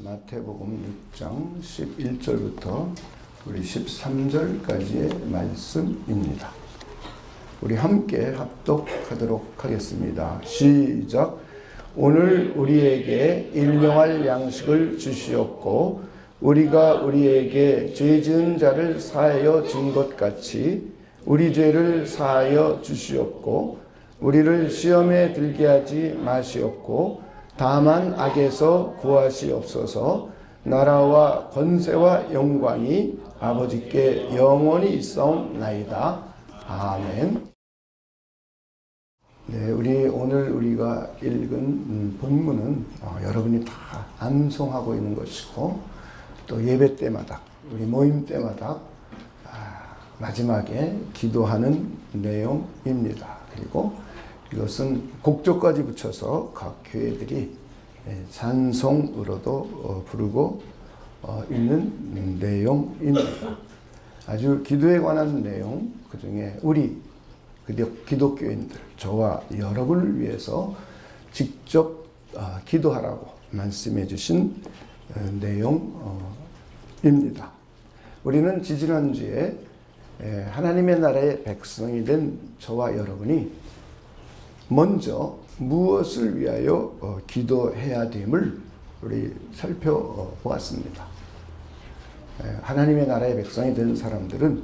마태복음 6장 11절부터 우리 13절까지의 말씀입니다. 우리 함께 합독하도록 하겠습니다. 시작. 오늘 우리에게 일용할 양식을 주시옵고 우리가 우리에게 죄 지은 자를 사하여 준 것 같이 우리 죄를 사하여 주시옵고 우리를 시험에 들게 하지 마시옵고 다만 악에서 구하시옵소서. 나라와 권세와 영광이 아버지께 영원히 있사옵나이다. 아멘. 네, 오늘 우리가 읽은 본문은 여러분이 다 암송하고 있는 것이고 또 예배 때마다 우리 모임 때마다 마지막에 기도하는 내용입니다. 그리고 이것은 곡조까지 붙여서 각 교회들이 찬송으로도 부르고 있는 내용입니다. 아주 기도에 관한 내용, 그 중에 우리 기독교인들, 저와 여러분을 위해서 직접 기도하라고 말씀해 주신 내용입니다. 우리는 지지난주에 하나님의 나라의 백성이 된 저와 여러분이 먼저 무엇을 위하여 기도해야 됨을 우리 살펴보았습니다. 하나님의 나라의 백성이 된 사람들은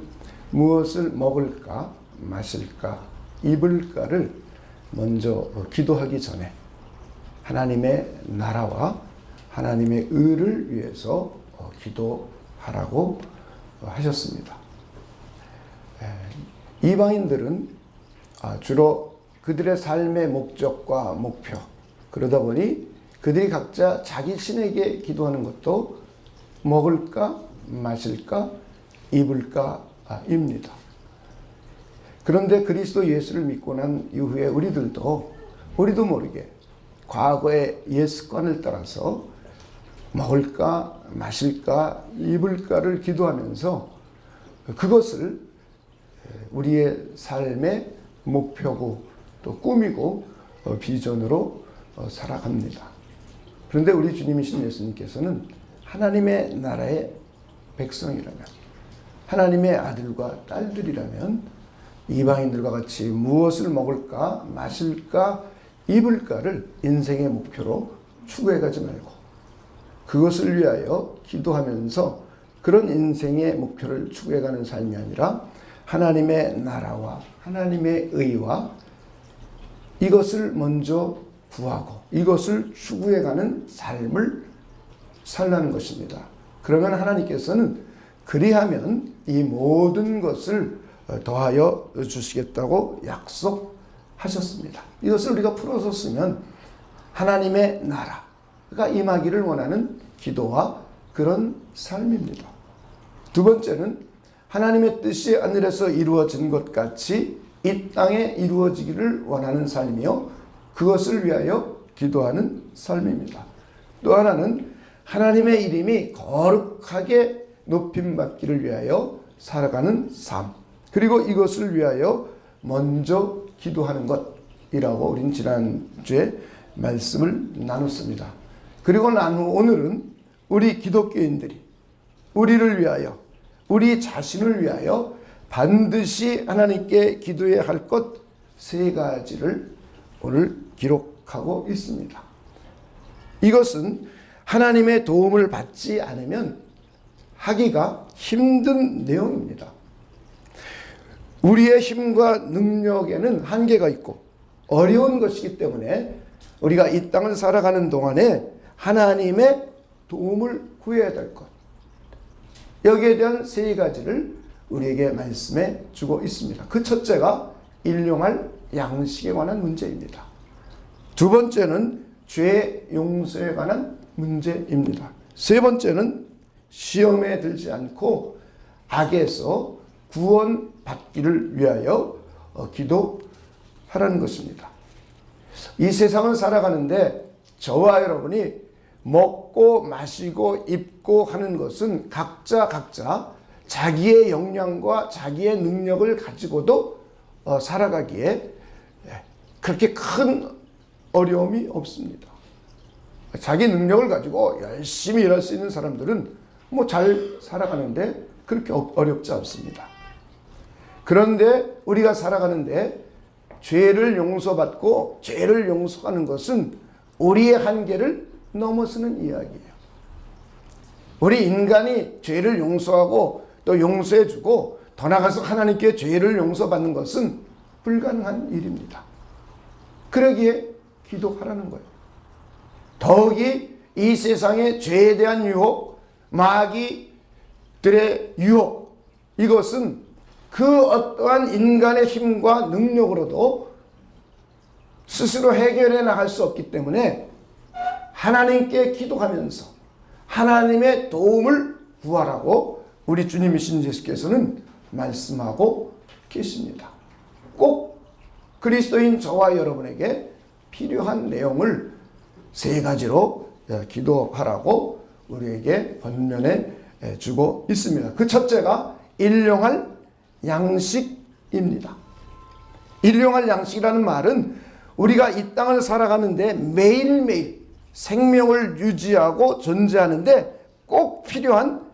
무엇을 먹을까, 마실까, 입을까를 먼저 기도하기 전에 하나님의 나라와 하나님의 의를 위해서 기도하라고 하셨습니다. 이방인들은 주로 그들의 삶의 목적과 목표, 그러다 보니 그들이 각자 자기 신에게 기도하는 것도 먹을까, 마실까, 입을까입니다. 그런데 그리스도 예수를 믿고 난 이후에 우리도 모르게 과거의 옛 습관을 따라서 먹을까, 마실까, 입을까를 기도하면서 그것을 우리의 삶의 목표고 또 꿈이고 비전으로 살아갑니다. 그런데 우리 주님이신 예수님께서는 하나님의 나라의 백성이라면, 하나님의 아들과 딸들이라면 이방인들과 같이 무엇을 먹을까, 마실까, 입을까를 인생의 목표로 추구해가지 말고 그것을 위하여 기도하면서 그런 인생의 목표를 추구해가는 삶이 아니라 하나님의 나라와 하나님의 의와 이것을 먼저 구하고 이것을 추구해가는 삶을 살라는 것입니다. 그러면 하나님께서는 그리하면 이 모든 것을 더하여 주시겠다고 약속하셨습니다. 이것을 우리가 풀어서 쓰면 하나님의 나라가 임하기를 원하는 기도와 그런 삶입니다. 두 번째는 하나님의 뜻이 하늘에서 이루어진 것 같이 이 땅에 이루어지기를 원하는 삶이요, 그것을 위하여 기도하는 삶입니다. 또 하나는 하나님의 이름이 거룩하게 높임받기를 위하여 살아가는 삶, 그리고 이것을 위하여 먼저 기도하는 것이라고 우린 지난주에 말씀을 나눴습니다. 그리고 오늘은 우리 기독교인들이 우리를 위하여, 우리 자신을 위하여 반드시 하나님께 기도해야 할 것 세 가지를 오늘 기록하고 있습니다. 이것은 하나님의 도움을 받지 않으면 하기가 힘든 내용입니다. 우리의 힘과 능력에는 한계가 있고 어려운 것이기 때문에 우리가 이 땅을 살아가는 동안에 하나님의 도움을 구해야 될 것, 여기에 대한 세 가지를 우리에게 말씀해 주고 있습니다. 그 첫째가 일용할 양식에 관한 문제입니다. 두 번째는 죄 용서에 관한 문제입니다. 세 번째는 시험에 들지 않고 악에서 구원받기를 위하여 기도하라는 것입니다. 이 세상을 살아가는데 저와 여러분이 먹고 마시고 입고 하는 것은 각자 자기의 역량과 자기의 능력을 가지고도 살아가기에 그렇게 큰 어려움이 없습니다. 자기 능력을 가지고 열심히 일할 수 있는 사람들은 뭐 잘 살아가는데 그렇게 어렵지 않습니다. 그런데 우리가 살아가는데 죄를 용서받고 죄를 용서하는 것은 우리의 한계를 넘어서는 이야기예요. 우리 인간이 죄를 용서하고 또 용서해주고 더 나아가서 하나님께 죄를 용서받는 것은 불가능한 일입니다. 그러기에 기도하라는 거예요. 더욱이 이 세상의 죄에 대한 유혹, 마귀들의 유혹, 이것은 그 어떠한 인간의 힘과 능력으로도 스스로 해결해 나갈 수 없기 때문에 하나님께 기도하면서 하나님의 도움을 구하라고 우리 주님이신 예수께서는 말씀하고 계십니다. 꼭 그리스도인 저와 여러분에게 필요한 내용을 세 가지로 기도하라고 우리에게 권면해 주고 있습니다. 그 첫째가 일용할 양식입니다. 일용할 양식이라는 말은 우리가 이 땅을 살아가는데 매일매일 생명을 유지하고 존재하는데 꼭 필요한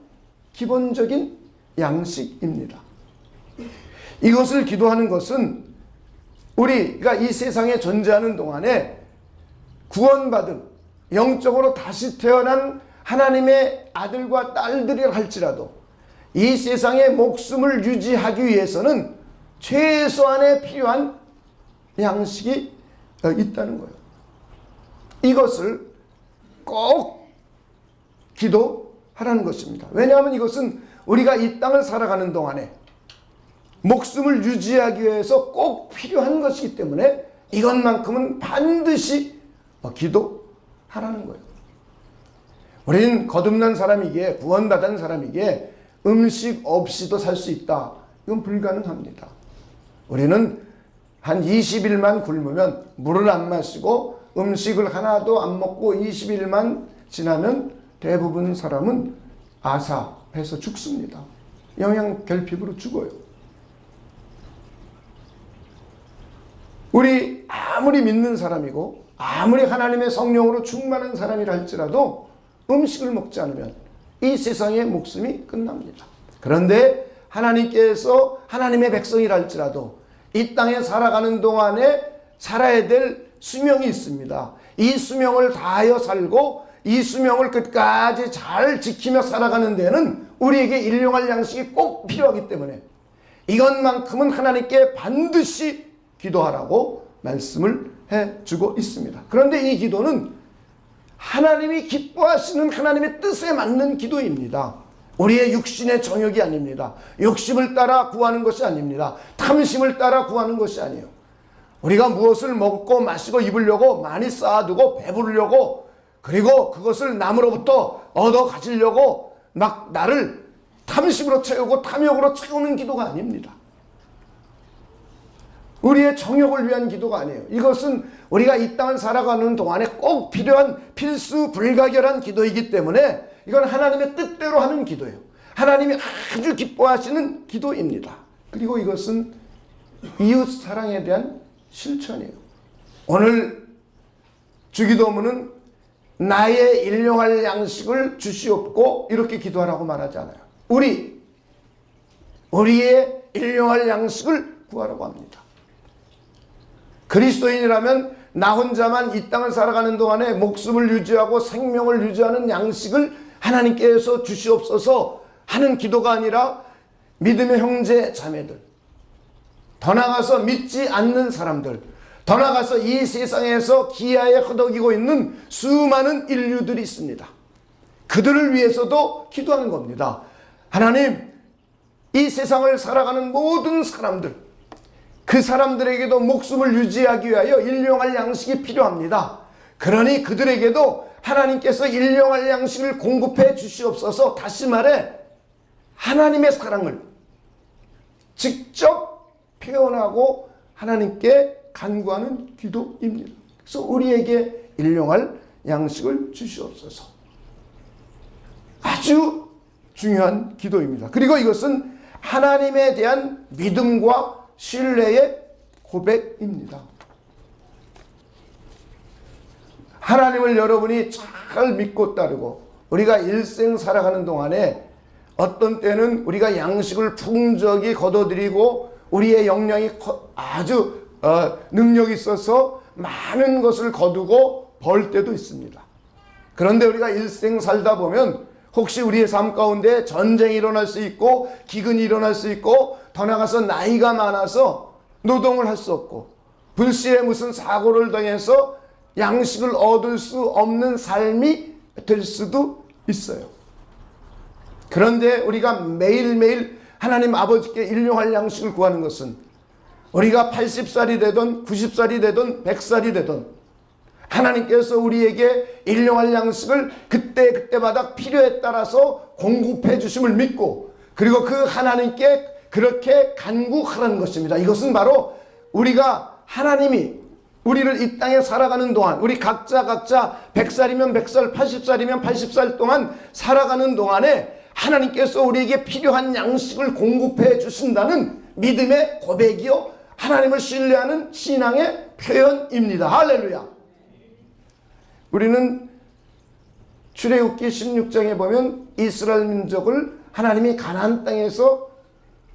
기본적인 양식입니다. 이것을 기도하는 것은 우리가 이 세상에 존재하는 동안에 구원받은 영적으로 다시 태어난 하나님의 아들과 딸들이라 할지라도 이 세상의 목숨을 유지하기 위해서는 최소한의 필요한 양식이 있다는 거예요. 이것을 꼭 기도하라는 것입니다. 왜냐하면 이것은 우리가 이 땅을 살아가는 동안에 목숨을 유지하기 위해서 꼭 필요한 것이기 때문에 이것만큼은 반드시 기도하라는 거예요. 우리는 거듭난 사람이기에 구원받은 사람이기에 음식 없이도 살 수 있다. 이건 불가능합니다. 우리는 한 20일만 굶으면 물을 안 마시고 음식을 하나도 안 먹고 20일만 지나면 대부분 사람은 아사해서 죽습니다. 영양결핍으로 죽어요. 우리 아무리 믿는 사람이고 아무리 하나님의 성령으로 충만한 사람이라 할지라도 음식을 먹지 않으면 이 세상의 목숨이 끝납니다. 그런데 하나님께서 하나님의 백성이라 할지라도 이 땅에 살아가는 동안에 살아야 될 수명이 있습니다. 이 수명을 다하여 살고 이 수명을 끝까지 잘 지키며 살아가는 데는 우리에게 일용할 양식이 꼭 필요하기 때문에 이것만큼은 하나님께 반드시 기도하라고 말씀을 해주고 있습니다. 그런데 이 기도는 하나님이 기뻐하시는 하나님의 뜻에 맞는 기도입니다. 우리의 육신의 정욕이 아닙니다. 욕심을 따라 구하는 것이 아닙니다. 탐심을 따라 구하는 것이 아니에요. 우리가 무엇을 먹고 마시고 입으려고 많이 쌓아두고 배부르려고 그리고 그것을 남으로부터 얻어 가지려고 막 나를 탐심으로 채우고 탐욕으로 채우는 기도가 아닙니다. 우리의 정욕을 위한 기도가 아니에요. 이것은 우리가 이 땅을 살아가는 동안에 꼭 필요한 필수 불가결한 기도이기 때문에 이건 하나님의 뜻대로 하는 기도예요. 하나님이 아주 기뻐하시는 기도입니다. 그리고 이것은 이웃 사랑에 대한 실천이에요. 오늘 주기도문은 나의 일용할 양식을 주시옵고 이렇게 기도하라고 말하지 않아요. 우리의 일용할 양식을 구하라고 합니다. 그리스도인이라면 나 혼자만 이 땅을 살아가는 동안에 목숨을 유지하고 생명을 유지하는 양식을 하나님께서 주시옵소서 하는 기도가 아니라 믿음의 형제 자매들, 더 나아가서 믿지 않는 사람들, 더 나아가서 이 세상에서 기아에 허덕이고 있는 수많은 인류들이 있습니다. 그들을 위해서도 기도하는 겁니다. 하나님, 이 세상을 살아가는 모든 사람들, 그 사람들에게도 목숨을 유지하기 위하여 일용할 양식이 필요합니다. 그러니 그들에게도 하나님께서 일용할 양식을 공급해 주시옵소서. 다시 말해 하나님의 사랑을 직접 표현하고 하나님께 간구하는 기도입니다. 그래서 우리에게 일용할 양식을 주시옵소서. 아주 중요한 기도입니다. 그리고 이것은 하나님에 대한 믿음과 신뢰의 고백입니다. 하나님을 여러분이 잘 믿고 따르고 우리가 일생 살아가는 동안에 어떤 때는 우리가 양식을 풍족히 거둬들이고 우리의 역량이 아주 능력이 있어서 많은 것을 거두고 벌 때도 있습니다. 그런데 우리가 일생 살다 보면 혹시 우리의 삶 가운데 전쟁이 일어날 수 있고 기근이 일어날 수 있고 더 나아가서 나이가 많아서 노동을 할 수 없고 불시에 무슨 사고를 당해서 양식을 얻을 수 없는 삶이 될 수도 있어요. 그런데 우리가 매일매일 하나님 아버지께 일용할 양식을 구하는 것은 우리가 80살이 되든 90살이 되든 100살이 되든 하나님께서 우리에게 일용할 양식을 그때마다 필요에 따라서 공급해 주심을 믿고 그리고 그 하나님께 그렇게 간구하라는 것입니다. 이것은 바로 우리가 하나님이 우리를 이 땅에 살아가는 동안 우리 각자 100살이면 100살 80살이면 80살 동안 살아가는 동안에 하나님께서 우리에게 필요한 양식을 공급해 주신다는 믿음의 고백이요 하나님을 신뢰하는 신앙의 표현입니다. 할렐루야. 우리는 출애굽기 16장에 보면 이스라엘 민족을 하나님이 가나안 땅에서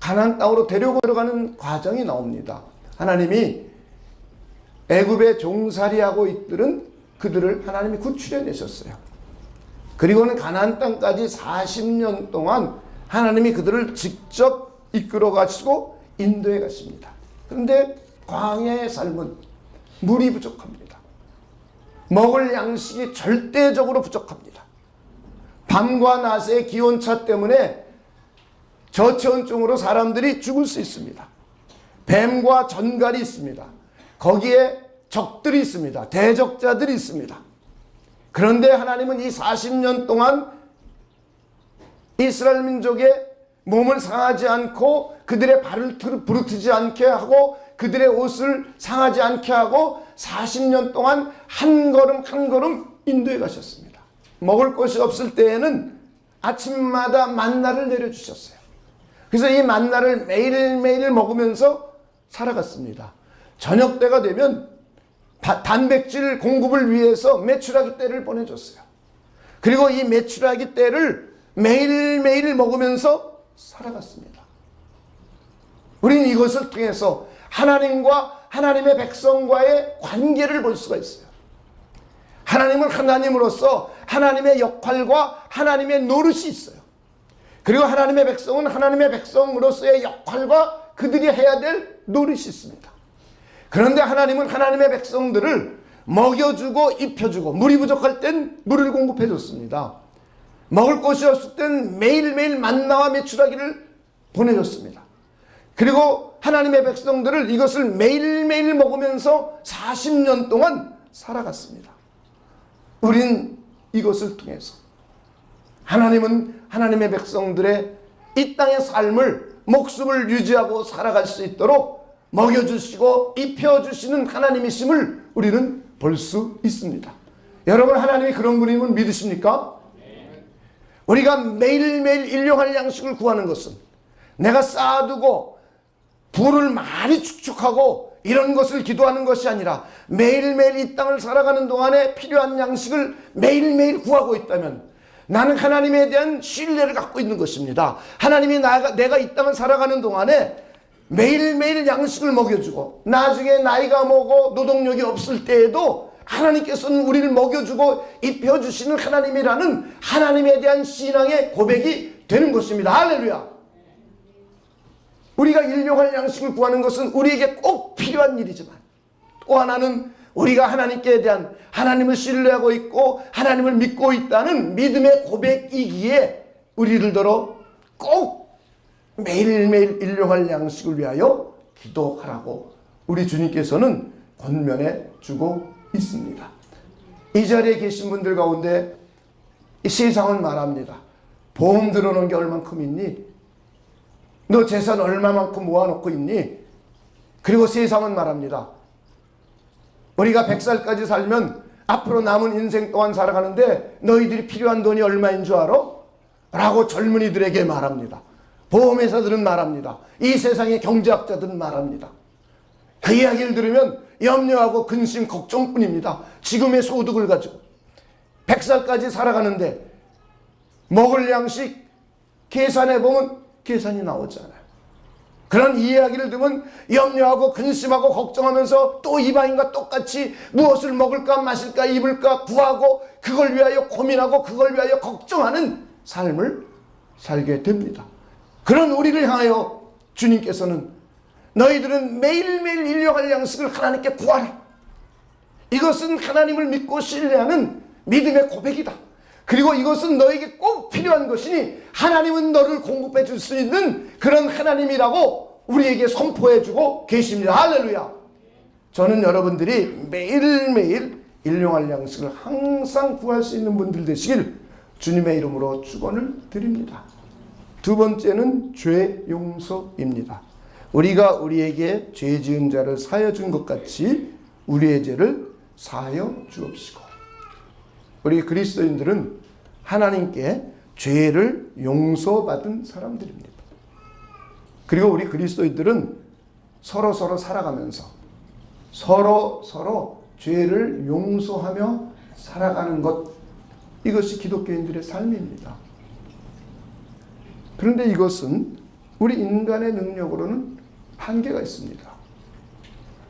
가나안 땅으로 데려가는 과정이 나옵니다. 하나님이 애굽에 종살이하고 있들은 그들을 하나님이 구출해 내셨어요. 그리고는 가나안 땅까지 40년 동안 하나님이 그들을 직접 이끌어 가시고 인도해 가십니다. 그런데 광야의 삶은 물이 부족합니다. 먹을 양식이 절대적으로 부족합니다. 밤과 낮의 기온차 때문에 저체온증으로 사람들이 죽을 수 있습니다. 뱀과 전갈이 있습니다. 거기에 적들이 있습니다. 대적자들이 있습니다. 그런데 하나님은 이 40년 동안 이스라엘 민족의 몸을 상하지 않고 그들의 발을 부르트지 않게 하고 그들의 옷을 상하지 않게 하고 40년 동안 한 걸음 한 걸음 인도해 가셨습니다. 먹을 것이 없을 때에는 아침마다 만나를 내려주셨어요. 그래서 이 만나를 매일매일 먹으면서 살아갔습니다. 저녁 때가 되면 단백질 공급을 위해서 메추라기 떼를 보내줬어요. 그리고 이 메추라기 떼를 매일매일 먹으면서 살아갔습니다. 우리는 이것을 통해서 하나님과 하나님의 백성과의 관계를 볼 수가 있어요. 하나님은 하나님으로서 하나님의 역할과 하나님의 노릇이 있어요. 그리고 하나님의 백성은 하나님의 백성으로서의 역할과 그들이 해야 될 노릇이 있습니다. 그런데 하나님은 하나님의 백성들을 먹여주고 입혀주고 물이 부족할 땐 물을 공급해 줬습니다. 먹을 것이 없을 땐 매일매일 만나와 메추라기를 보내줬습니다. 그리고 하나님의 백성들을 이것을 매일매일 먹으면서 40년 동안 살아갔습니다. 우린 이것을 통해서 하나님은 하나님의 백성들의 이 땅의 삶을 목숨을 유지하고 살아갈 수 있도록 먹여주시고 입혀주시는 하나님이심을 우리는 볼 수 있습니다. 여러분 하나님이 그런 분임을 믿으십니까? 우리가 매일매일 일용할 양식을 구하는 것은 내가 쌓아두고 부를 많이 축축하고 이런 것을 기도하는 것이 아니라 매일매일 이 땅을 살아가는 동안에 필요한 양식을 매일매일 구하고 있다면 나는 하나님에 대한 신뢰를 갖고 있는 것입니다. 하나님이 내가 이 땅을 살아가는 동안에 매일매일 양식을 먹여주고 나중에 나이가 먹고 노동력이 없을 때에도 하나님께서는 우리를 먹여주고 입혀주시는 하나님이라는 하나님에 대한 신앙의 고백이 되는 것입니다. 할렐루야. 우리가 일용할 양식을 구하는 것은 우리에게 꼭 필요한 일이지만 또 하나는 우리가 하나님께 대한 하나님을 신뢰하고 있고 하나님을 믿고 있다는 믿음의 고백이기에 우리들더러 꼭 매일매일 일용할 양식을 위하여 기도하라고 우리 주님께서는 권면해 주고 있습니다. 이 자리에 계신 분들 가운데 이 세상은 말합니다. 보험 들어놓은 게 얼만큼 있니? 너 재산 얼마만큼 모아놓고 있니? 그리고 세상은 말합니다. 우리가 100살까지 살면 앞으로 남은 인생 동안 살아가는데 너희들이 필요한 돈이 얼마인 줄 알아? 라고 젊은이들에게 말합니다. 보험회사들은 말합니다. 이 세상의 경제학자들은 말합니다. 그 이야기를 들으면 염려하고 근심, 걱정뿐입니다. 지금의 소득을 가지고 100살까지 살아가는데 먹을 양식 계산해보면 계산이 나오지 않아요. 그런 이야기를 들으면 염려하고 근심하고 걱정하면서 또 이방인과 똑같이 무엇을 먹을까 마실까 입을까 구하고 그걸 위하여 고민하고 그걸 위하여 걱정하는 삶을 살게 됩니다. 그런 우리를 향하여 주님께서는 너희들은 매일매일 일용할 양식을 하나님께 구하라. 이것은 하나님을 믿고 신뢰하는 믿음의 고백이다. 그리고 이것은 너에게 꼭 필요한 것이니 하나님은 너를 공급해 줄 수 있는 그런 하나님이라고 우리에게 선포해 주고 계십니다. 할렐루야. 저는 여러분들이 매일매일 일용할 양식을 항상 구할 수 있는 분들 되시길 주님의 이름으로 축원을 드립니다. 두 번째는 죄 용서입니다. 우리가 우리에게 죄 지은 자를 사하여 준 것 같이 우리의 죄를 사하여 주옵시고. 우리 그리스도인들은 하나님께 죄를 용서받은 사람들입니다. 그리고 우리 그리스도인들은 서로 살아가면서 서로 죄를 용서하며 살아가는 것, 이것이 기독교인들의 삶입니다. 그런데 이것은 우리 인간의 능력으로는 한계가 있습니다.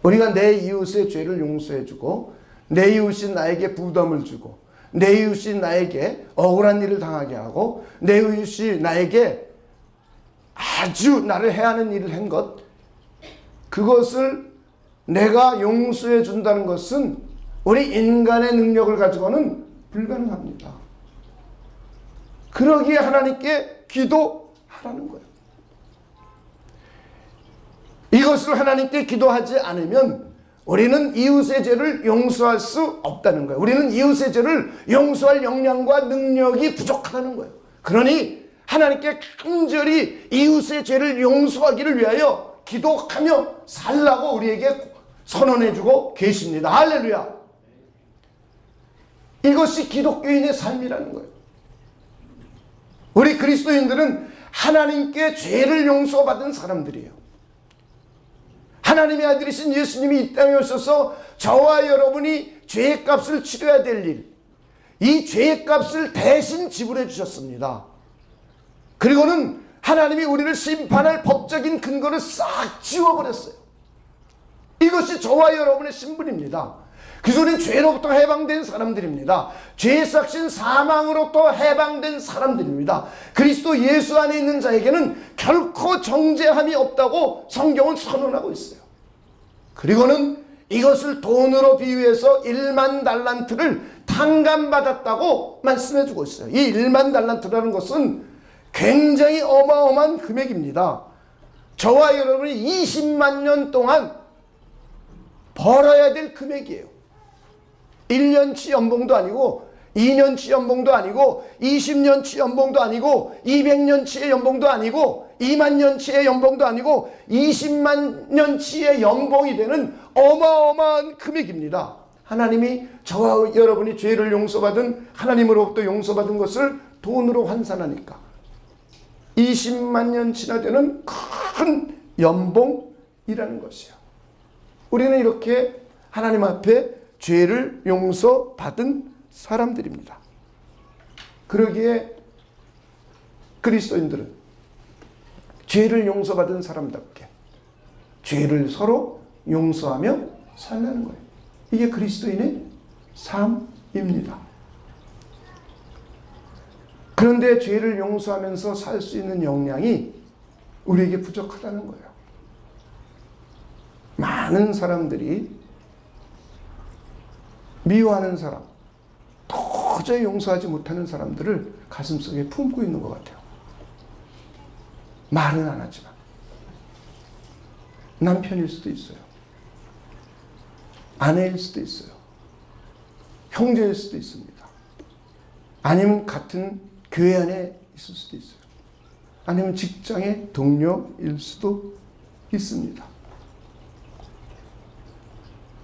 우리가 내 이웃의 죄를 용서해주고 내 이웃이 나에게 부담을 주고 내 이웃이 나에게 억울한 일을 당하게 하고 내 이웃이 나에게 아주 나를 해하는 일을 한 것, 그것을 내가 용서해 준다는 것은 우리 인간의 능력을 가지고는 불가능합니다. 그러기에 하나님께 기도하라는 거예요. 이것을 하나님께 기도하지 않으면 우리는 이웃의 죄를 용서할 수 없다는 거예요. 우리는 이웃의 죄를 용서할 역량과 능력이 부족하다는 거예요. 그러니 하나님께 간절히 이웃의 죄를 용서하기를 위하여 기도하며 살라고 우리에게 선언해주고 계십니다. 할렐루야. 이것이 기독교인의 삶이라는 거예요. 우리 그리스도인들은 하나님께 죄를 용서받은 사람들이에요. 하나님의 아들이신 예수님이 이 땅에 오셔서 저와 여러분이 죄의 값을 치러야 될 일, 이 죄의 값을 대신 지불해 주셨습니다. 그리고는 하나님이 우리를 심판할 법적인 근거를 싹 지워버렸어요. 이것이 저와 여러분의 신분입니다. 그래서 우리는 죄로부터 해방된 사람들입니다. 죄의 삭신 사망으로부터 해방된 사람들입니다. 그리스도 예수 안에 있는 자에게는 결코 정죄함이 없다고 성경은 선언하고 있어요. 그리고는 이것을 돈으로 비유해서 1만 달란트를 탕감받았다고 말씀해주고 있어요. 이 1만 달란트라는 것은 굉장히 어마어마한 금액입니다. 저와 여러분이 20만 년 동안 벌어야 될 금액이에요. 1년치 연봉도 아니고 2년치 연봉도 아니고 20년치 연봉도 아니고 200년치의 연봉도 아니고 2만 년치의 연봉도 아니고 20만 년치의 연봉이 되는 어마어마한 금액입니다. 하나님이 저와 여러분이 죄를 용서받은, 하나님으로부터 용서받은 것을 돈으로 환산하니까 20만 년치나 되는 큰 연봉이라는 것이에요. 우리는 이렇게 하나님 앞에 죄를 용서받은 사람들입니다. 그러기에 그리스도인들은 죄를 용서받은 사람답게 죄를 서로 용서하며 살라는 거예요. 이게 그리스도인의 삶입니다. 그런데 죄를 용서하면서 살 수 있는 역량이 우리에게 부족하다는 거예요. 많은 사람들이 미워하는 사람, 도저히 용서하지 못하는 사람들을 가슴속에 품고 있는 것 같아요. 말은 안 하지만. 남편일 수도 있어요. 아내일 수도 있어요. 형제일 수도 있습니다. 아니면 같은 교회 안에 있을 수도 있어요. 아니면 직장의 동료일 수도 있습니다.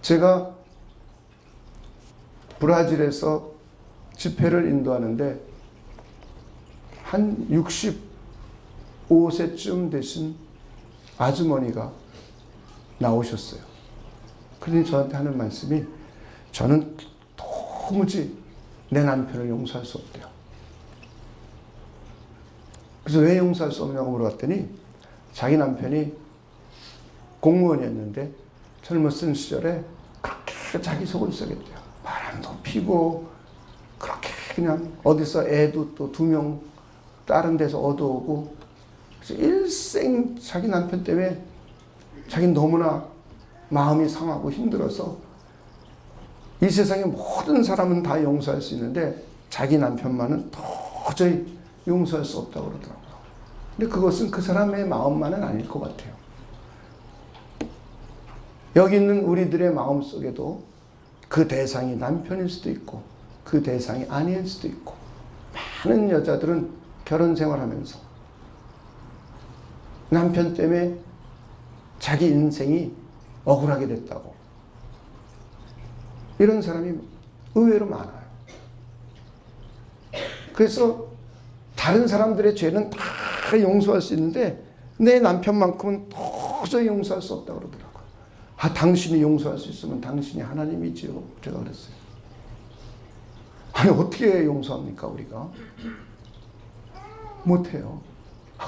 제가 브라질에서 집회를 인도하는데 한 65세쯤 되신 아주머니가 나오셨어요. 그러니 저한테 하는 말씀이, 저는 도무지 내 남편을 용서할 수 없대요. 그래서 왜 용서할 수 없냐고 물어봤더니, 자기 남편이 공무원이었는데 젊었을 시절에 그렇게 자기 속을 썩였대요. 바람도 피고 그렇게 그냥 어디서 애도 또 2명 다른 데서 얻어오고, 그래서 일생 자기 남편 때문에 자기는 너무나 마음이 상하고 힘들어서 이 세상의 모든 사람은 다 용서할 수 있는데 자기 남편만은 도저히 용서할 수 없다고 그러더라고요. 근데 그것은 그 사람의 마음만은 아닐 것 같아요. 여기 있는 우리들의 마음 속에도 그 대상이 남편일 수도 있고 그 대상이 아내일 수도 있고, 많은 여자들은 결혼 생활하면서 남편 때문에 자기 인생이 억울하게 됐다고, 이런 사람이 의외로 많아요. 그래서 다른 사람들의 죄는 다 용서할 수 있는데 내 남편만큼은 도저히 용서할 수 없다고 그러더라고요. 아, 당신이 용서할 수 있으면 당신이 하나님이지요. 제가 그랬어요. 아니, 어떻게 용서합니까, 우리가? 못해요.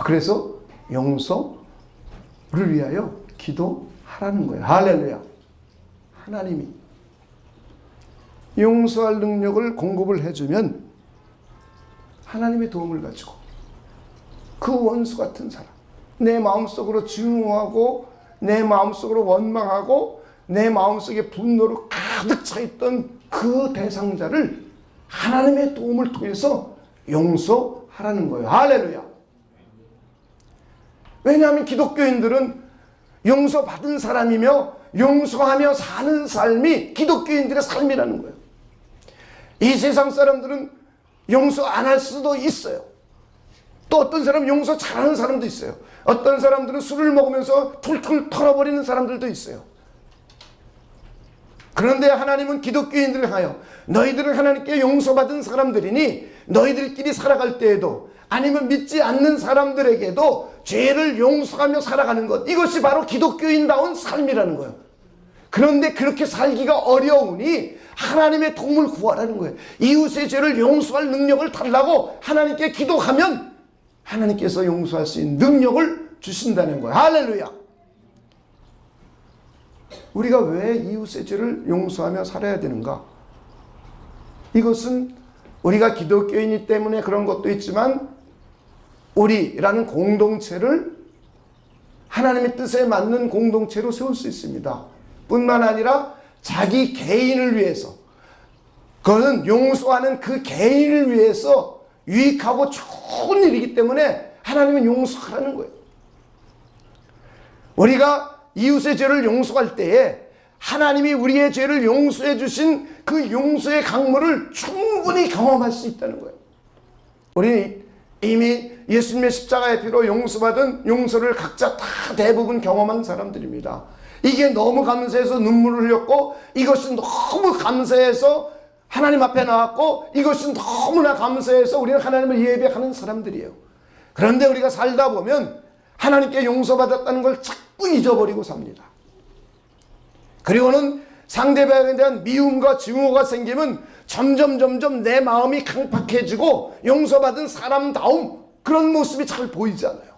그래서 용서를 위하여 기도하라는 거예요. 할렐루야. 하나님이 용서할 능력을 공급을 해주면 하나님의 도움을 가지고 그 원수 같은 사람, 내 마음속으로 증오하고 내 마음속으로 원망하고 내 마음속에 분노로 가득 차있던 그 대상자를 하나님의 도움을 통해서 용서하라는 거예요. 할렐루야. 왜냐하면 기독교인들은 용서받은 사람이며 용서하며 사는 삶이 기독교인들의 삶이라는 거예요. 이 세상 사람들은 용서 안 할 수도 있어요. 또 어떤 사람은 용서 잘하는 사람도 있어요. 어떤 사람들은 술을 먹으면서 툴툴 털어버리는 사람들도 있어요. 그런데 하나님은 기독교인들을 하여 너희들은 하나님께 용서받은 사람들이니 너희들끼리 살아갈 때에도, 아니면 믿지 않는 사람들에게도 죄를 용서하며 살아가는 것, 이것이 바로 기독교인다운 삶이라는 거예요. 그런데 그렇게 살기가 어려우니 하나님의 도움을 구하라는 거예요. 이웃의 죄를 용서할 능력을 달라고 하나님께 기도하면 하나님께서 용서할 수 있는 능력을 주신다는 거예요. 할렐루야. 우리가 왜 이웃의 죄를 용서하며 살아야 되는가? 이것은 우리가 기독교인이기 때문에 그런 것도 있지만, 우리라는 공동체를 하나님의 뜻에 맞는 공동체로 세울 수 있습니다. 뿐만 아니라 자기 개인을 위해서, 그거는 용서하는 그 개인을 위해서 유익하고 좋은 일이기 때문에 하나님은 용서하라는 거예요. 우리가 이웃의 죄를 용서할 때에 하나님이 우리의 죄를 용서해 주신 그 용서의 강물을 충분히 경험할 수 있다는 거예요. 우리는 이미 예수님의 십자가의 피로 용서받은 용서를 각자 다 대부분 경험한 사람들입니다. 이게 너무 감사해서 눈물을 흘렸고, 이것이 너무 감사해서 하나님 앞에 나왔고, 이것이 너무나 감사해서 우리는 하나님을 예배하는 사람들이에요. 그런데 우리가 살다 보면 하나님께 용서받았다는 걸 자꾸 잊어버리고 삽니다. 그리고는 상대방에 대한 미움과 증오가 생기면 점점 내 마음이 강팍해지고 용서받은 사람다움, 그런 모습이 잘 보이지 않아요.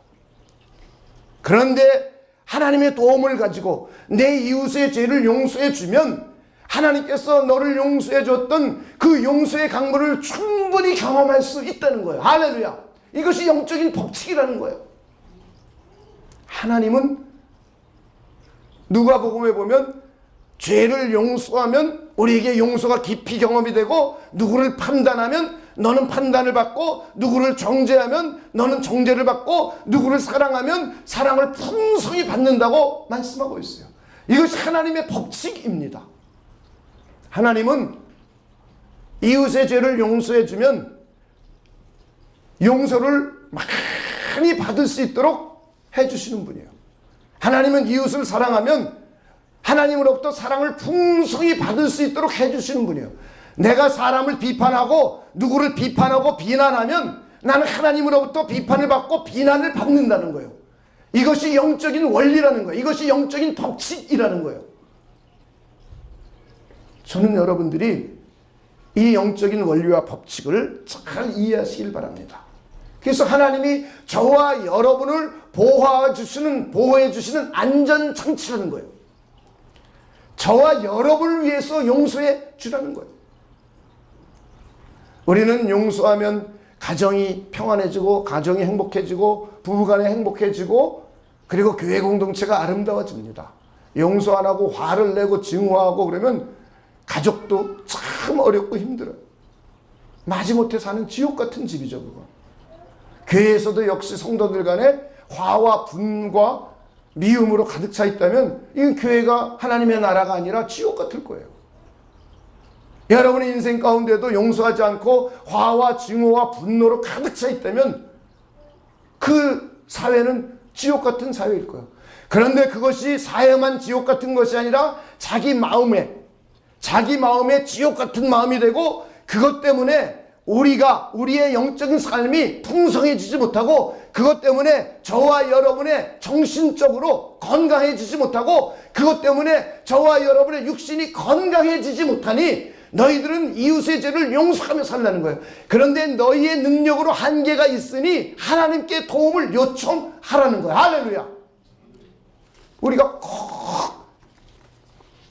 그런데 하나님의 도움을 가지고 내 이웃의 죄를 용서해 주면 하나님께서 너를 용서해 줬던 그 용서의 강물을 충분히 경험할 수 있다는 거예요. 할렐루야. 이것이 영적인 법칙이라는 거예요. 하나님은 누가복음에 보면 죄를 용서하면 우리에게 용서가 깊이 경험이 되고, 누구를 판단하면 너는 판단을 받고, 누구를 정죄하면 너는 정죄를 받고, 누구를 사랑하면 사랑을 풍성히 받는다고 말씀하고 있어요. 이것이 하나님의 법칙입니다. 하나님은 이웃의 죄를 용서해 주면 용서를 많이 받을 수 있도록 해주시는 분이에요. 하나님은 이웃을 사랑하면 하나님으로부터 사랑을 풍성히 받을 수 있도록 해주시는 분이에요. 내가 사람을 비판하고 누구를 비판하고 비난하면 나는 하나님으로부터 비판을 받고 비난을 받는다는 거예요. 이것이 영적인 원리라는 거예요. 이것이 영적인 법칙이라는 거예요. 저는 여러분들이 이 영적인 원리와 법칙을 잘 이해하시길 바랍니다. 그래서 하나님이 저와 여러분을 보호해 주시는 안전장치라는 거예요. 저와 여러분을 위해서 용서해 주라는 거예요. 우리는 용서하면 가정이 평안해지고 가정이 행복해지고 부부간에 행복해지고 그리고 교회 공동체가 아름다워집니다. 용서 안 하고 화를 내고 증오하고 그러면 가족도 참 어렵고 힘들어요. 마지못해 사는 지옥 같은 집이죠, 그거. 교회에서도 역시 성도들 간에 화와 분과 미움으로 가득 차 있다면 이 교회가 하나님의 나라가 아니라 지옥 같을 거예요. 여러분의 인생 가운데도 용서하지 않고 화와 증오와 분노로 가득 차 있다면 그 사회는 지옥 같은 사회일 거예요. 그런데 그것이 사회만 지옥 같은 것이 아니라 자기 마음에 지옥 같은 마음이 되고 그것 때문에 우리의 영적인 삶이 풍성해지지 못하고 그것 때문에 저와 여러분의 정신적으로 건강해지지 못하고 그것 때문에 저와 여러분의 육신이 건강해지지 못하니 너희들은 이웃의 죄를 용서하며 살라는 거예요. 그런데 너희의 능력으로 한계가 있으니 하나님께 도움을 요청하라는 거예요. 할렐루야. 우리가 꼭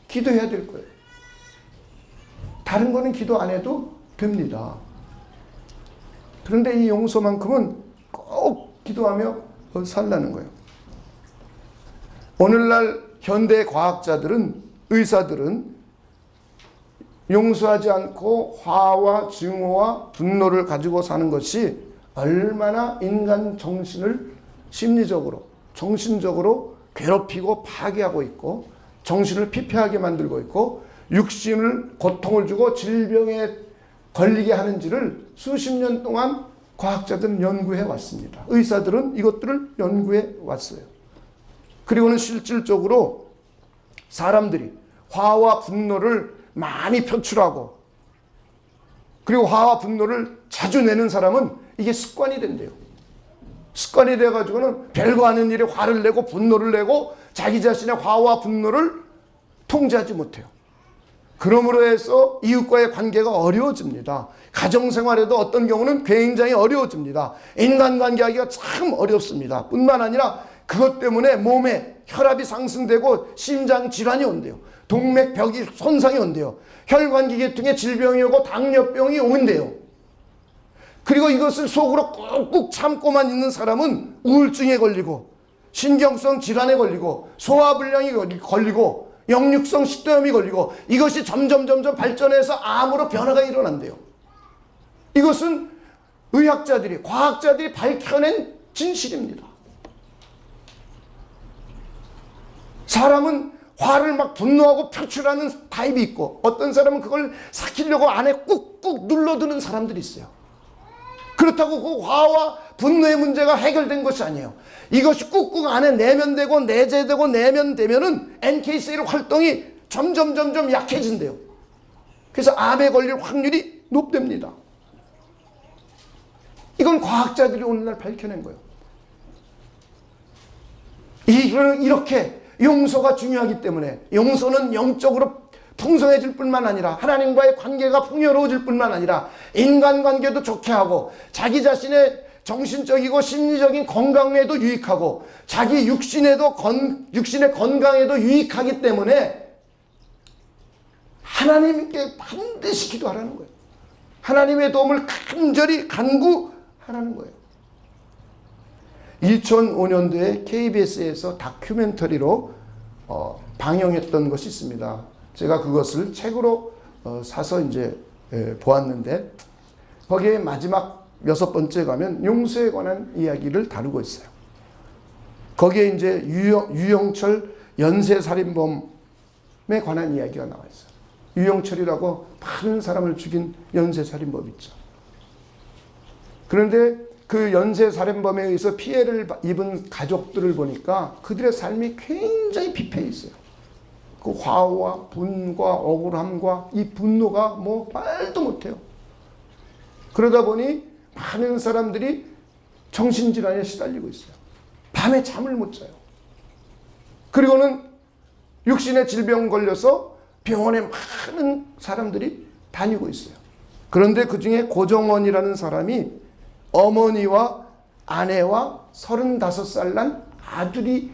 기도해야 될 거예요. 다른 거는 기도 안 해도 됩니다. 그런데 이 용서만큼은 꼭 기도하며 살라는 거예요. 오늘날 현대 과학자들은, 의사들은 용서하지 않고 화와 증오와 분노를 가지고 사는 것이 얼마나 인간 정신을 심리적으로, 정신적으로 괴롭히고 파괴하고 있고 정신을 피폐하게 만들고 있고 육신을 고통을 주고 질병에 걸리게 하는지를 수십 년 동안 과학자들은 연구해 왔습니다. 의사들은 이것들을 연구해 왔어요. 그리고는 실질적으로 사람들이 화와 분노를 많이 표출하고 그리고 화와 분노를 자주 내는 사람은 이게 습관이 된대요. 습관이 돼가지고는 별거 아닌 일에 화를 내고 분노를 내고 자기 자신의 화와 분노를 통제하지 못해요. 그러므로 해서 이웃과의 관계가 어려워집니다. 가정생활에도 어떤 경우는 굉장히 어려워집니다. 인간관계하기가 참 어렵습니다. 뿐만 아니라 그것 때문에 몸에 혈압이 상승되고 심장질환이 온대요. 동맥벽이 손상이 온대요. 혈관계통에 질병이 오고 당뇨병이 온대요. 그리고 이것을 속으로 꾹꾹 참고만 있는 사람은 우울증에 걸리고 신경성 질환에 걸리고 소화불량이 걸리고 역류성 식도염이 걸리고 이것이 점점 발전해서 암으로 변화가 일어난대요. 이것은 의학자들이, 과학자들이 밝혀낸 진실입니다. 사람은 화를 막 분노하고 표출하는 타입이 있고 어떤 사람은 그걸 삭히려고 안에 꾹꾹 눌러두는 사람들이 있어요. 그렇다고 그 화와 분노의 문제가 해결된 것이 아니에요. 이것이 꾹꾹 안에 내면되고 내재되고 내면되면은 NK-셀 활동이 점점 약해진대요. 그래서 암에 걸릴 확률이 높답니다. 이건 과학자들이 오늘날 밝혀낸 거예요. 이렇게 용서가 중요하기 때문에 용서는 영적으로 풍성해질 뿐만 아니라 하나님과의 관계가 풍요로워질 뿐만 아니라 인간관계도 좋게 하고 자기 자신의 정신적이고 심리적인 건강에도 유익하고 자기 육신의 건강에도 유익하기 때문에 하나님께 반드시 기도하라는 거예요. 하나님의 도움을 간절히 간구하라는 거예요. 2005년도에 KBS에서 다큐멘터리로 방영했던 것이 있습니다. 제가 그것을 책으로 사서 이제 보았는데 거기에 마지막 6번째 가면 용서에 관한 이야기를 다루고 있어요. 거기에 이제 유영철 연쇄살인범에 관한 이야기가 나와 있어요. 유영철이라고 많은 사람을 죽인 연쇄살인범 있죠. 그런데 그 연쇄살인범에 의해서 피해를 입은 가족들을 보니까 그들의 삶이 굉장히 피폐해 있어요. 그 화와 분과 억울함과 이 분노가 뭐 말도 못해요. 그러다 보니 많은 사람들이 정신질환에 시달리고 있어요. 밤에 잠을 못 자요. 그리고는 육신의 질병 걸려서 병원에 많은 사람들이 다니고 있어요. 그런데 그 중에 고정원이라는 사람이 어머니와 아내와 35살 난 아들이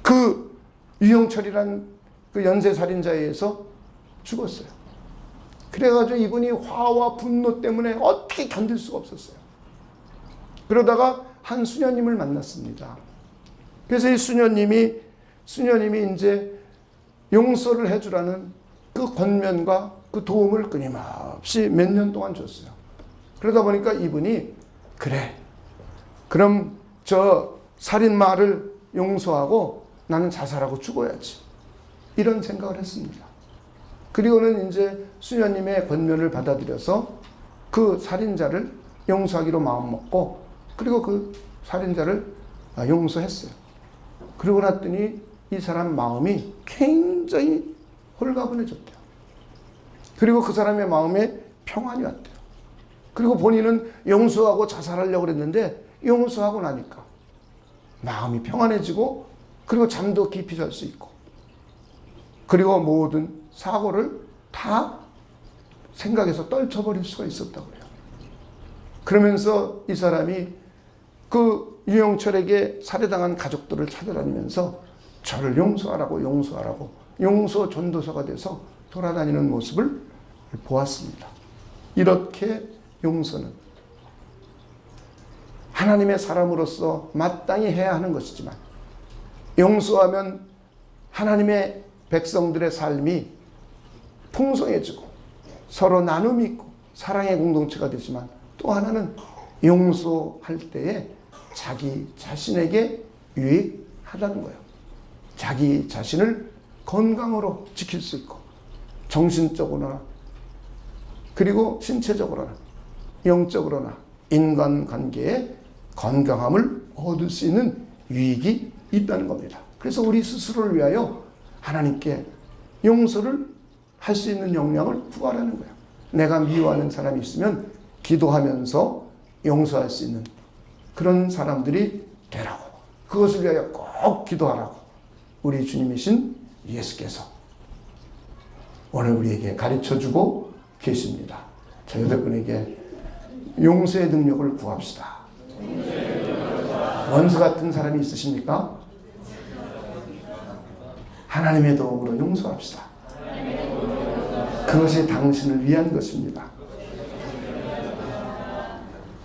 그 유영철이란 그 연쇄살인자에 의해서 죽었어요. 그래가지고 이분이 화와 분노 때문에 어떻게 견딜 수가 없었어요. 그러다가 한 수녀님을 만났습니다. 그래서 이 수녀님이 이제 용서를 해주라는 그 권면과 그 도움을 끊임없이 몇 년 동안 줬어요. 그러다 보니까 이분이 그래, 그럼 저 살인마를 용서하고 나는 자살하고 죽어야지, 이런 생각을 했습니다. 그리고는 이제 수녀님의 권면을 받아들여서 그 살인자를 용서하기로 마음먹고, 그리고 그 살인자를 용서했어요. 그러고 났더니 이 사람 마음이 굉장히 홀가분해졌대요. 그리고 그 사람의 마음에 평안이 왔대요. 그리고 본인은 용서하고 자살하려고 그랬는데 용서하고 나니까 마음이 평안해지고, 그리고 잠도 깊이 잘 수 있고, 그리고 모든 사고를 다 생각에서 떨쳐버릴 수가 있었다고 그래요. 그러면서 이 사람이 그 유영철에게 살해당한 가족들을 찾아다니면서 저를 용서하라고 용서 전도사가 돼서 돌아다니는 모습을 보았습니다. 이렇게 용서는 하나님의 사람으로서 마땅히 해야 하는 것이지만, 용서하면 하나님의 백성들의 삶이 풍성해지고 서로 나눔이 있고 사랑의 공동체가 되지만, 또 하나는 용서할 때에 자기 자신에게 유익하다는 거예요. 자기 자신을 건강으로 지킬 수 있고, 정신적으로나 그리고 신체적으로나 영적으로나 인간관계에 건강함을 얻을 수 있는 유익이 있다는 겁니다. 그래서 우리 스스로를 위하여 하나님께 용서를 할 수 있는 역량을 구하라는 거예요. 내가 미워하는 사람이 있으면 기도하면서 용서할 수 있는 그런 사람들이 되라고, 그것을 위하여 꼭 기도하라고 우리 주님이신 예수께서 오늘 우리에게 가르쳐주고 계십니다. 저 여러분에게 용서의 능력을 구합시다. 원수 같은 사람이 있으십니까? 하나님의 도움으로 용서합시다. 그것이 당신을 위한 것입니다.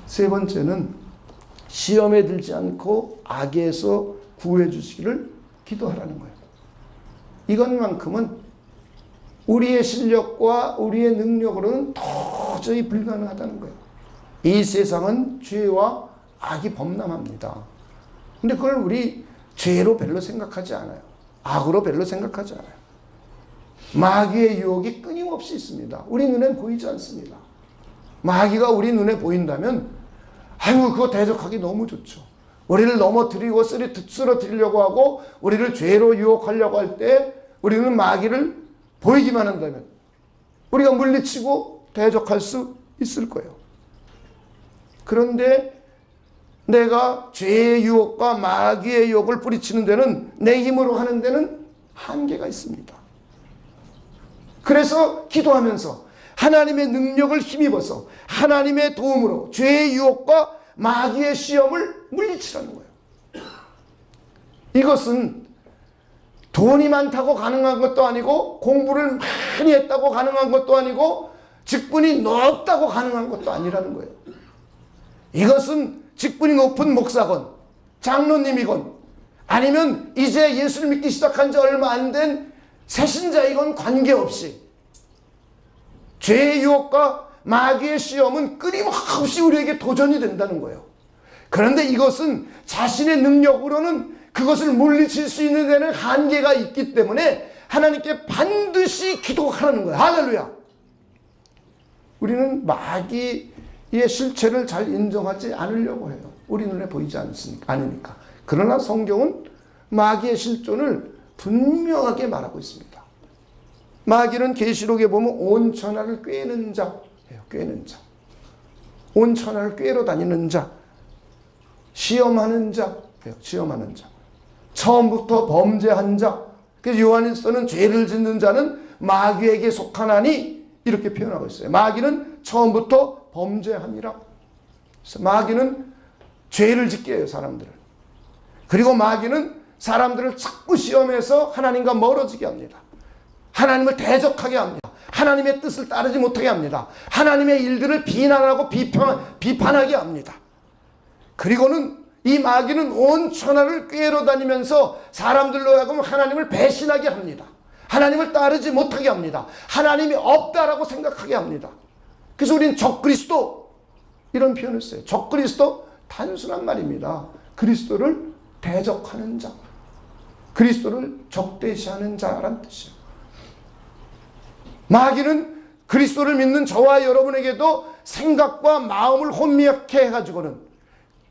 세 번째는 시험에 들지 않고 악에서 구해 주시기를 기도하라는 거예요. 이것만큼은 우리의 실력과 우리의 능력으로는 도저히 불가능하다는 거예요. 이 세상은 죄와 악이 범람합니다. 근데 그걸 우리 죄로 별로 생각하지 않아요. 악으로 별로 생각하지 않아요. 마귀의 유혹이 끊임없이 있습니다. 우리 눈엔 보이지 않습니다. 마귀가 우리 눈에 보인다면 아유, 그거 대적하기 너무 좋죠. 우리를 넘어뜨리고 쓰러뜨리려고 하고 우리를 죄로 유혹하려고 할 때 우리는 마귀를 보이기만 한다면 우리가 물리치고 대적할 수 있을 거예요. 그런데 내가 죄의 유혹과 마귀의 유혹을 뿌리치는 데는, 내 힘으로 하는 데는 한계가 있습니다. 그래서 기도하면서 하나님의 능력을 힘입어서 하나님의 도움으로 죄의 유혹과 마귀의 시험을 물리치라는 거예요. 이것은 돈이 많다고 가능한 것도 아니고, 공부를 많이 했다고 가능한 것도 아니고, 직분이 높다고 가능한 것도 아니라는 거예요. 이것은 직분이 높은 목사건, 장로님이건, 아니면 이제 예수를 믿기 시작한 지 얼마 안 된 새신자이건 관계없이 죄의 유혹과 마귀의 시험은 끊임없이 우리에게 도전이 된다는 거예요. 그런데 이것은 자신의 능력으로는 그것을 물리칠 수 있는 데는 한계가 있기 때문에 하나님께 반드시 기도하라는 거예요. 할렐루야. 우리는 마귀의 실체를 잘 인정하지 않으려고 해요. 우리 눈에 보이지 않으니까. 그러나 성경은 마귀의 실존을 분명하게 말하고 있습니다. 마귀는 계시록에 보면 온 천하를 꿰는 자예요. 꿰는 자. 온 천하를 꿰러 다니는 자. 시험하는 자예요. 시험하는 자. 처음부터 범죄한 자. 그래서 요한일서는 죄를 짓는 자는 마귀에게 속하나니 이렇게 표현하고 있어요. 마귀는 처음부터 범죄함이라. 그래서 마귀는 죄를 짓게 해요, 사람들을. 그리고 마귀는 사람들을 자꾸 시험해서 하나님과 멀어지게 합니다. 하나님을 대적하게 합니다. 하나님의 뜻을 따르지 못하게 합니다. 하나님의 일들을 비난하고 비판하게 합니다. 그리고는 이 마귀는 온 천하를 꾀로 다니면서 사람들로 하여금 하나님을 배신하게 합니다. 하나님을 따르지 못하게 합니다. 하나님이 없다라고 생각하게 합니다. 그래서 우리는 적그리스도 이런 표현을 써요. 적그리스도 단순한 말입니다. 그리스도를 대적하는 자, 그리스도를 적대시하는 자란 뜻이에요. 마귀는 그리스도를 믿는 저와 여러분에게도 생각과 마음을 혼미하게 해가지고는,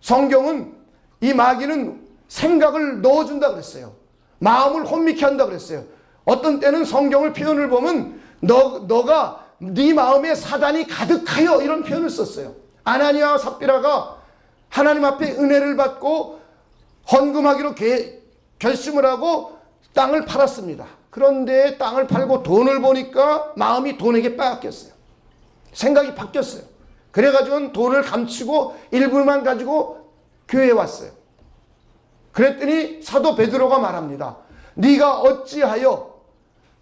성경은 이 마귀는 생각을 넣어준다 그랬어요. 마음을 혼미케 한다 그랬어요. 어떤 때는 성경을 표현을 보면 너가 네 마음에 사단이 가득하여 이런 표현을 썼어요. 아나니아와 삽비라가 하나님 앞에 은혜를 받고 헌금하기로 결심을 하고 땅을 팔았습니다. 그런데 땅을 팔고 돈을 보니까 마음이 돈에게 빼앗겼어요. 생각이 바뀌었어요. 그래가지고 돈을 감추고 일부만 가지고 교회에 왔어요. 그랬더니 사도 베드로가 말합니다. 네가 어찌하여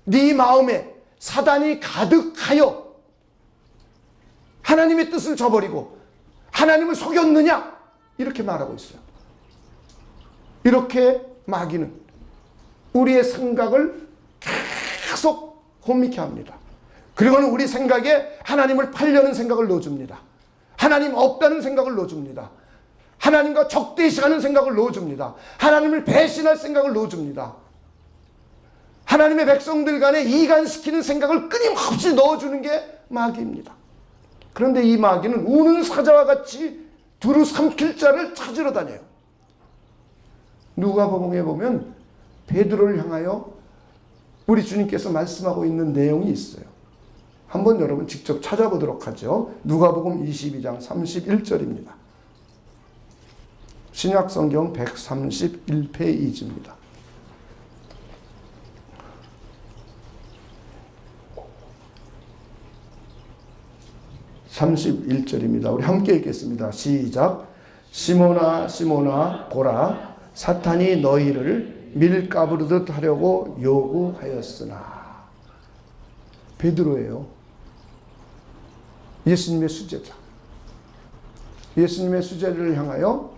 네 마음에 사단이 가득하여 하나님의 뜻을 저버리고 하나님을 속였느냐? 이렇게 말하고 있어요. 이렇게 마귀는 우리의 생각을 계속 혼미케 합니다. 그리고는 우리 생각에 하나님을 팔려는 생각을 넣어줍니다. 하나님 없다는 생각을 넣어줍니다. 하나님과 적대시하는 생각을 넣어줍니다. 하나님을 배신할 생각을 넣어줍니다. 하나님의 백성들 간에 이간시키는 생각을 끊임없이 넣어주는 게 마귀입니다. 그런데 이 마귀는 우는 사자와 같이 두루 삼킬 자를 찾으러 다녀요. 누가복음에 보면 베드로를 향하여 우리 주님께서 말씀하고 있는 내용이 있어요. 한번 여러분 직접 찾아보도록 하죠. 누가복음 22장 31절입니다. 신약성경 131페이지입니다. 31절입니다. 우리 함께 읽겠습니다. 시작. 시몬아 시몬아 보라, 사탄이 너희를 밀가부르듯 하려고 요구하였으나. 베드로예요. 예수님의 수제자. 예수님의 수제자를 향하여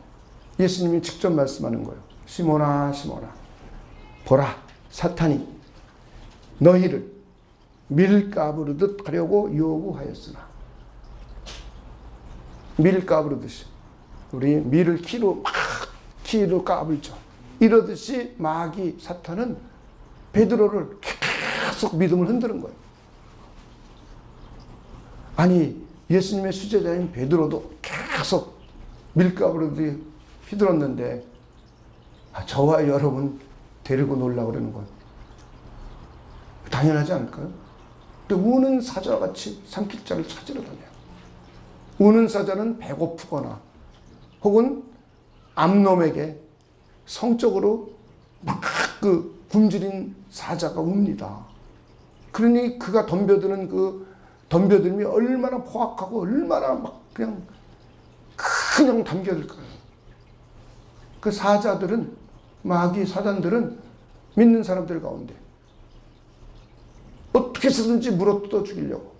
예수님이 직접 말씀하는 거예요. 시몬아 시몬아 보라, 사탄이 너희를 밀가부르듯 하려고 요구하였으나. 밀 까부르듯이, 우리 밀을 키로 까불죠. 이러듯이 마귀 사탄은 베드로를 계속 믿음을 흔드는 거예요. 아니, 예수님의 수제자인 베드로도 계속 밀가부르듯이 휘둘렀는데 저와 여러분 데리고 놀라고 그러는 거예요. 당연하지 않을까요? 근데 우는 사자와 같이 삼킬 자를 찾으러 다녀요. 우는 사자는 배고프거나 혹은 암놈에게 성적으로 막 굶주린 사자가 웁니다. 그러니 그가 덤벼드는 그 덤벼들미 얼마나 포악하고 얼마나 막 그냥 담겨들까요? 그 사자들은, 마귀 사단들은 믿는 사람들 가운데 어떻게 해서든지 물어뜯어 죽이려고.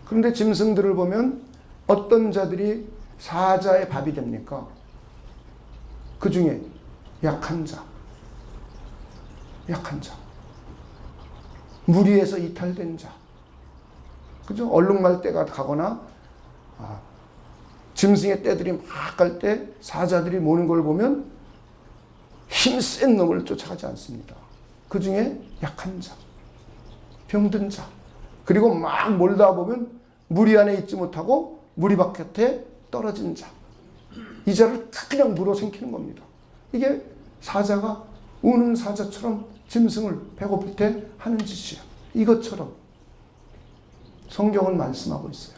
그런데 짐승들을 보면 어떤 자들이 사자의 밥이 됩니까? 그 중에 약한 자, 무리에서 이탈된 자, 그죠? 얼룩말 때가 가거나 짐승의 떼들이 막 갈 때 사자들이 모는 걸 보면 힘센 놈을 쫓아가지 않습니다. 그 중에 약한 자, 병든 자, 그리고 막 몰다 보면 무리 안에 있지 못하고 무리 바깥에 떨어진 자, 이 자를 그냥 물어 삼키는 겁니다. 이게 사자가 우는 사자처럼 짐승을 배고플 때 하는 짓이에요. 이것처럼 성경은 말씀하고 있어요.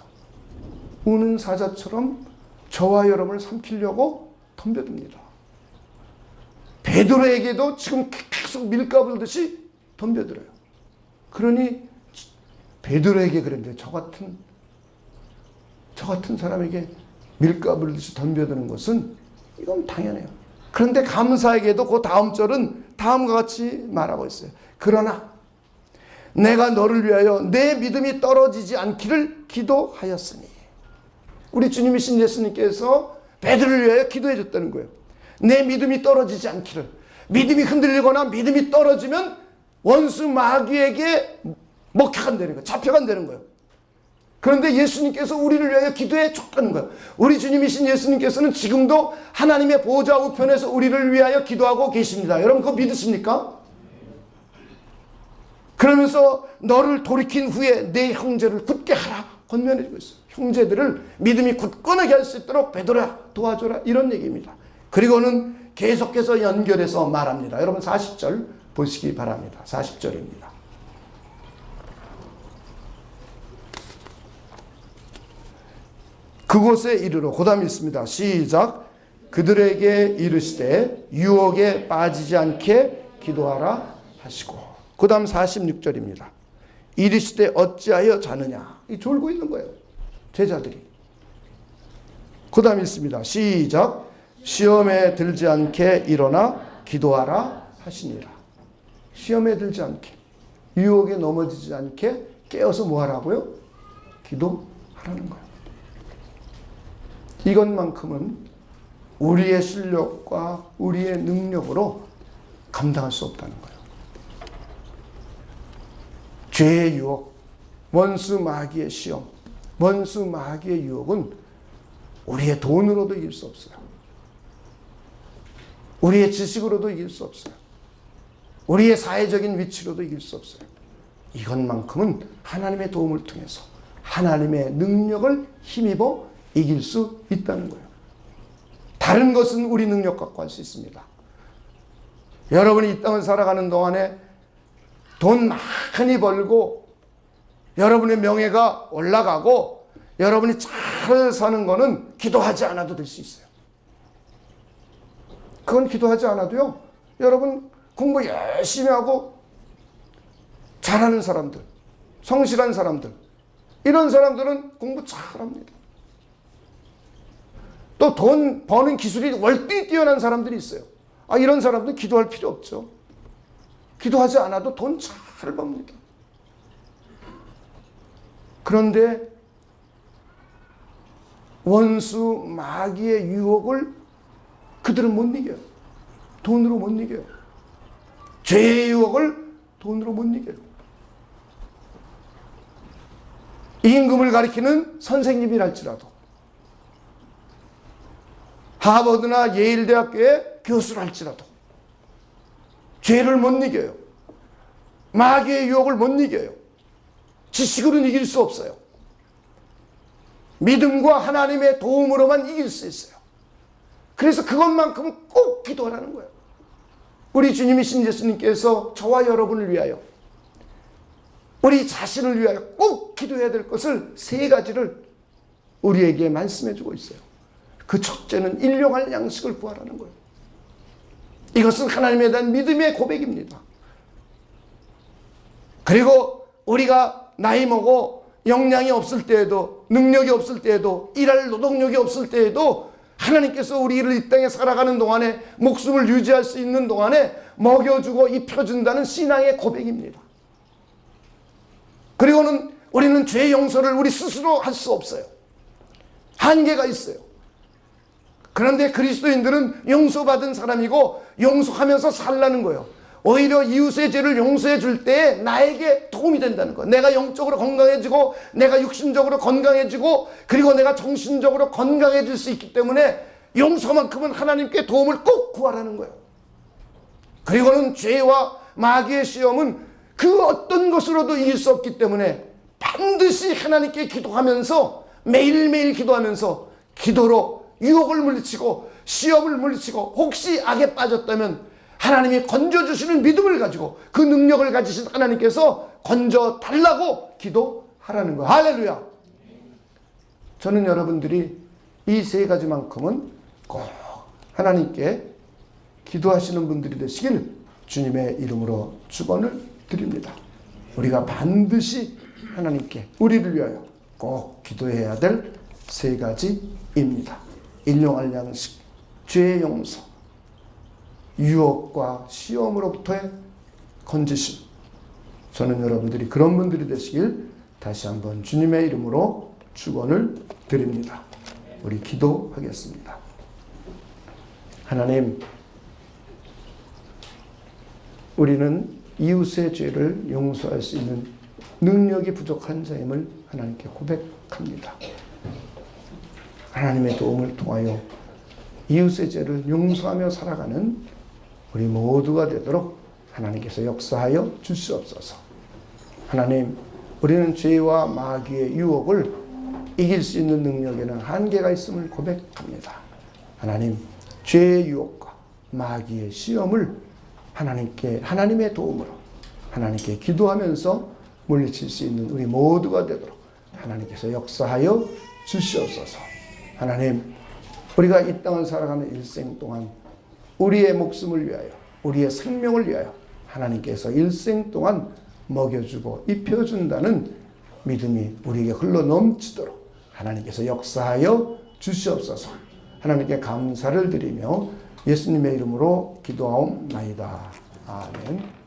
우는 사자처럼 저와 여러분을 삼키려고 덤벼듭니다. 베드로에게도 지금 계속 밀가부르듯이 덤벼들어요. 그러니 베드로에게 그랬는데 저 같은 사람에게 밀가루를 덤벼드는 것은 이건 당연해요. 그런데 감사하게도 그 다음 절은 다음과 같이 말하고 있어요. 그러나 내가 너를 위하여 내 믿음이 떨어지지 않기를 기도하였으니. 우리 주님이신 예수님께서 베드로를 위하여 기도해 줬다는 거예요. 내 믿음이 떨어지지 않기를. 믿음이 흔들리거나 믿음이 떨어지면 원수 마귀에게 먹혀간다는 거예요. 잡혀간다는 거예요. 그런데 예수님께서 우리를 위하여 기도해 줬다는 거예요. 우리 주님이신 예수님께서는 지금도 하나님의 보좌 우편에서 우리를 위하여 기도하고 계십니다. 여러분 그거 믿으십니까? 그러면서 너를 돌이킨 후에 내 형제를 굳게 하라 권면해주고 있어요. 형제들을 믿음이 굳건하게 할 수 있도록 베드로야 도와줘라 이런 얘기입니다. 그리고는 계속해서 연결해서 말합니다. 여러분 40절 보시기 바랍니다. 40절입니다. 그곳에 이르러 그 다음에 있습니다. 시작. 그들에게 이르시되 유혹에 빠지지 않게 기도하라 하시고 그 다음 46절입니다. 이르시되 어찌하여 자느냐. 이 졸고 있는 거예요. 제자들이. 그 다음에 있습니다. 시작. 시험에 들지 않게 일어나 기도하라 하시니라. 시험에 들지 않게 유혹에 넘어지지 않게 깨어서 뭐 하라고요? 기도하라는 거예요. 이것만큼은 우리의 실력과 우리의 능력으로 감당할 수 없다는 거예요. 죄의 유혹, 원수 마귀의 시험, 원수 마귀의 유혹은 우리의 돈으로도 이길 수 없어요. 우리의 지식으로도 이길 수 없어요. 우리의 사회적인 위치로도 이길 수 없어요. 이것만큼은 하나님의 도움을 통해서 하나님의 능력을 힘입어 이길 수 있다는 거예요. 다른 것은 우리 능력 갖고 할 수 있습니다. 여러분이 이 땅을 살아가는 동안에 돈 많이 벌고 여러분의 명예가 올라가고 여러분이 잘 사는 거는 기도하지 않아도 될 수 있어요. 그건 기도하지 않아도요. 여러분 공부 열심히 하고 잘하는 사람들, 성실한 사람들, 이런 사람들은 공부 잘합니다. 또 돈 버는 기술이 월등히 뛰어난 사람들이 있어요. 이런 사람들은 기도할 필요 없죠. 기도하지 않아도 돈 잘 법니다. 그런데 원수 마귀의 유혹을 그들은 못 이겨요. 돈으로 못 이겨요. 죄의 유혹을 돈으로 못 이겨요. 임금을 가리키는 선생님이랄지라도 하버드나 예일대학교의 교수랄지라도 죄를 못 이겨요. 마귀의 유혹을 못 이겨요. 지식으로는 이길 수 없어요. 믿음과 하나님의 도움으로만 이길 수 있어요. 그래서 그것만큼은 꼭 기도하라는 거예요. 우리 주님이신 예수님께서 저와 여러분을 위하여 우리 자신을 위하여 꼭 기도해야 될 것을 세 가지를 우리에게 말씀해 주고 있어요. 그 첫째는 일용할 양식을 구하라는 거예요. 이것은 하나님에 대한 믿음의 고백입니다. 그리고 우리가 나이 먹어 역량이 없을 때에도 능력이 없을 때에도 일할 노동력이 없을 때에도 하나님께서 우리를 이 땅에 살아가는 동안에 목숨을 유지할 수 있는 동안에 먹여주고 입혀준다는 신앙의 고백입니다. 그리고는 우리는 죄 용서를 우리 스스로 할 수 없어요. 한계가 있어요. 그런데 그리스도인들은 용서받은 사람이고 용서하면서 살라는 거예요. 오히려 이웃의 죄를 용서해 줄 때 나에게 도움이 된다는 거예요. 내가 영적으로 건강해지고 내가 육신적으로 건강해지고 그리고 내가 정신적으로 건강해질 수 있기 때문에 용서만큼은 하나님께 도움을 꼭 구하라는 거예요. 그리고는 죄와 마귀의 시험은 그 어떤 것으로도 이길 수 없기 때문에 반드시 하나님께 기도하면서 매일매일 기도하면서 기도로 유혹을 물리치고 시험을 물리치고 혹시 악에 빠졌다면 하나님이 건져주시는 믿음을 가지고 그 능력을 가지신 하나님께서 건져달라고 기도하라는 거예요. 할렐루야. 저는 여러분들이 이 세 가지만큼은 꼭 하나님께 기도하시는 분들이 되시길 주님의 이름으로 축원을 드립니다. 우리가 반드시 하나님께 우리를 위하여 꼭 기도해야 될 세 가지입니다. 일용할 양식, 죄의 용서, 유혹과 시험으로부터의 건지심. 저는 여러분들이 그런 분들이 되시길 다시 한번 주님의 이름으로 축원을 드립니다. 우리 기도하겠습니다. 하나님, 우리는 이웃의 죄를 용서할 수 있는 능력이 부족한 자임을 하나님께 고백합니다. 하나님의 도움을 통하여 이웃의 죄를 용서하며 살아가는 우리 모두가 되도록 하나님께서 역사하여 주시옵소서. 하나님, 우리는 죄와 마귀의 유혹을 이길 수 있는 능력에는 한계가 있음을 고백합니다. 하나님, 죄의 유혹과 마귀의 시험을 하나님의 도움으로 하나님께 기도하면서 물리칠 수 있는 우리 모두가 되도록 하나님께서 역사하여 주시옵소서. 하나님, 우리가 이 땅을 살아가는 일생 동안 우리의 목숨을 위하여, 우리의 생명을 위하여 하나님께서 일생 동안 먹여주고 입혀준다는 믿음이 우리에게 흘러 넘치도록 하나님께서 역사하여 주시옵소서. 하나님께 감사를 드리며 예수님의 이름으로 기도하옵나이다. 아멘.